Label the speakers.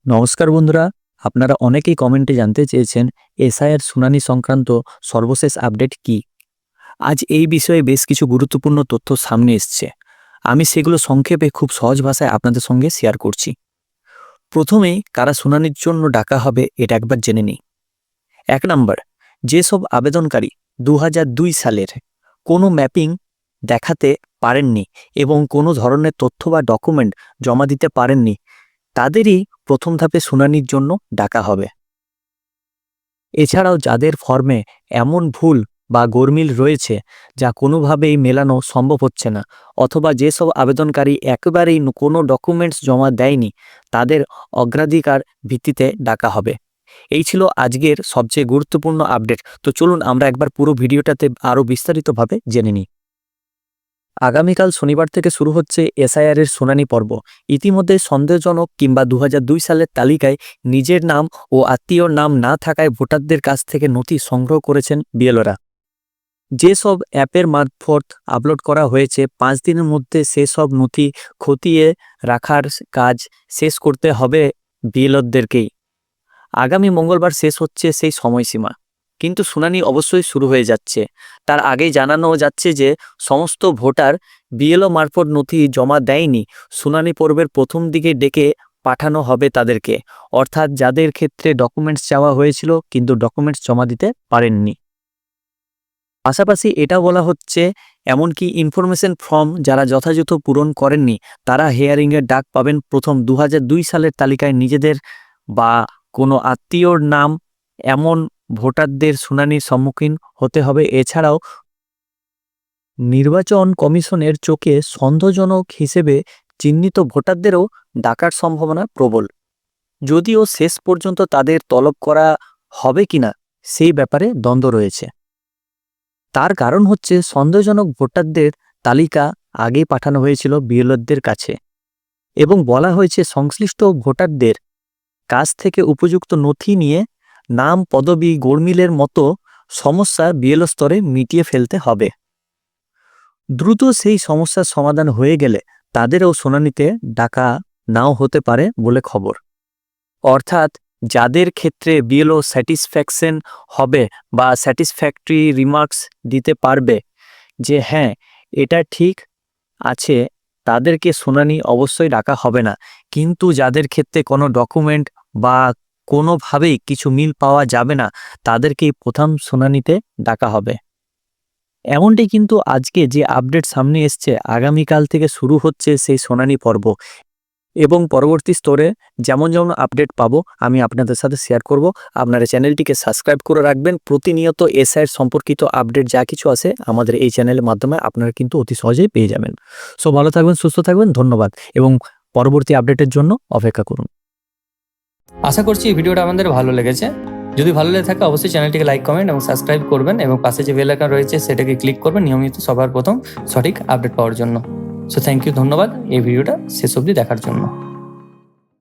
Speaker 1: নমস্কার বন্ধুরা, আপনারা অনেকেই কমেন্টে জানতে চেয়েছেন এসআইআর শুনানি সংক্রান্ত সর্বশেষ আপডেট কি। আজ এই বিষয়ে বেশ কিছু গুরুত্বপূর্ণ তথ্য সামনে এসছে। আমি সেগুলো সংক্ষেপে খুব সহজ ভাষায় আপনাদের সঙ্গে শেয়ার করছি। প্রথমেই কারা শুনানির জন্য ডাকা হবে এটা একবার জেনে নিই। 1 নম্বর, যেসব আবেদনকারী 2002 সালের কোনো ম্যাপিং দেখাতে পারেননি এবং কোনো ধরনের তথ্য বা ডকুমেন্ট জমা দিতে পারেননি, তাদেরই প্রথম ধাপে শুনানির জন্য ডাকা হবে। এছাড়াও যাদের ফর্মে এমন ভুল বা গোলমিল রয়েছে যা কোনোভাবেই মেলানো সম্ভব হচ্ছে না, অথবা যেসব আবেদনকারী একেবারেই কোনো ডকুমেন্টস জমা দেয়নি, তাদের অগ্রাধিকার ভিত্তিতে ডাকা হবে। এই ছিল আজকের সবচেয়ে গুরুত্বপূর্ণ আপডেট। তো চলুন আমরা একবার পুরো ভিডিওটাতে আরও বিস্তারিতভাবে জেনে নিই। আগামীকাল শনিবার থেকে শুরু হচ্ছে এসআইআর এর শুনানি পর্ব। ইতিমধ্যে সন্দেহজনক কিংবা 2002 সালের তালিকায় নিজের নাম ও আত্মীয়র নাম না থাকায় ভোটারদের কাছ থেকে নথি সংগ্রহ করেছেন বিএলওরা। যেসব অ্যাপের মারফত আপলোড করা হয়েছে 5 দিনের মধ্যে সেসব নথি খতিয়ে রাখার কাজ শেষ করতে হবে বিএলওদেরকেই। আগামী মঙ্গলবার শেষ হচ্ছে সেই সময়সীমা, কিন্তু শুনানি অবশ্যই শুরু হয়ে যাচ্ছে। তার আগেই জানানো যাচ্ছে যে সমস্ত ভোটার বিএলও মারফত নথি জমা দেয়নি, শুনানি পর্বের প্রথম দিকে ডেকে পাঠানো হবে তাদেরকে, অর্থাৎ যাদের ক্ষেত্রে ডকুমেন্টস চাওয়া হয়েছিল কিন্তু ডকুমেন্টস জমা দিতে পারেননি। পাশাপাশি এটা বলা হচ্ছে এমনকি ইনফরমেশন ফর্ম যারা যথাযথ পূরণ করেননি তারা হিয়ারিংয়ের ডাক পাবেন প্রথম 2002 সালের তালিকায় নিজেদের বা কোনো আত্মীয়র নাম এমন ভোটারদের শুনানির সম্মুখীন হতে হবে। এছাড়াও নির্বাচন কমিশনের চোখে সন্দেহজনক হিসেবে চিহ্নিত ভোটারদেরও ডাকার সম্ভাবনা প্রবল, যদিও শেষ পর্যন্ত তাদের তলব করা হবে কিনা সেই ব্যাপারে দ্বন্দ্ব রয়েছে। তার কারণ হচ্ছে সন্দেহজনক ভোটারদের তালিকা আগেই পাঠানো হয়েছিল বিএলওদের কাছে এবং বলা হয়েছে সংশ্লিষ্ট ভোটারদের কাছ থেকে উপযুক্ত নথি নিয়ে নাম, পদবি, গোলমিলের মতো সমস্যা বিএলও স্তরে মিটিয়ে ফেলতে হবে। দ্রুত সেই সমস্যার সমাধান হয়ে গেলে তাদেরও শুনানিতে ডাকা নাও হতে পারে বলে খবর। অর্থাৎ যাদের ক্ষেত্রে বিএলও স্যাটিসফ্যাকশন হবে বা স্যাটিসফ্যাক্টরি রিমার্কস দিতে পারবে যে হ্যাঁ এটা ঠিক আছে, তাদেরকে শুনানি অবশ্যই ডাকা হবে না। কিন্তু যাদের ক্ষেত্রে কোনো ডকুমেন্ট বা কোনোভাবেই কিছু মিল পাওয়া যাবে না, তাদেরকেই প্রথম শুনানিতে ডাকা হবে। এমনটি কিন্তু আজকে যে আপডেট সামনে এসছে, আগামীকাল থেকে শুরু হচ্ছে সেই শুনানি পর্ব এবং পরবর্তী স্তরে যেমন যেমন আপডেট পাবো আমি আপনাদের সাথে শেয়ার করব। আপনারা চ্যানেলটিকে সাবস্ক্রাইব করে রাখবেন। প্রতিনিয়ত এসআইআর সম্পর্কিত আপডেট যা কিছু আসে আমাদের এই চ্যানেলের মাধ্যমে আপনারা কিন্তু অতি সহজেই পেয়ে যাবেন। সো ভালো থাকবেন, সুস্থ থাকবেন, ধন্যবাদ এবং পরবর্তী আপডেটের জন্য অপেক্ষা করুন।
Speaker 2: আশা করছি এই ভিডিওটা আমাদের ভালো লেগেছে। যদি ভালো লেগে থাকে অবশ্যই চ্যানেলটিকে লাইক, কমেন্ট এবং সাবস্ক্রাইব করবেন এবং পাশে যে বেল আইকন রয়েছে সেটাকে ক্লিক করবেন নিয়মিত সবার প্রথম সঠিক আপডেট পাওয়ার জন্য। সো থ্যাংক ইউ, ধন্যবাদ এই ভিডিওটা শেষ অবধি দেখার জন্য।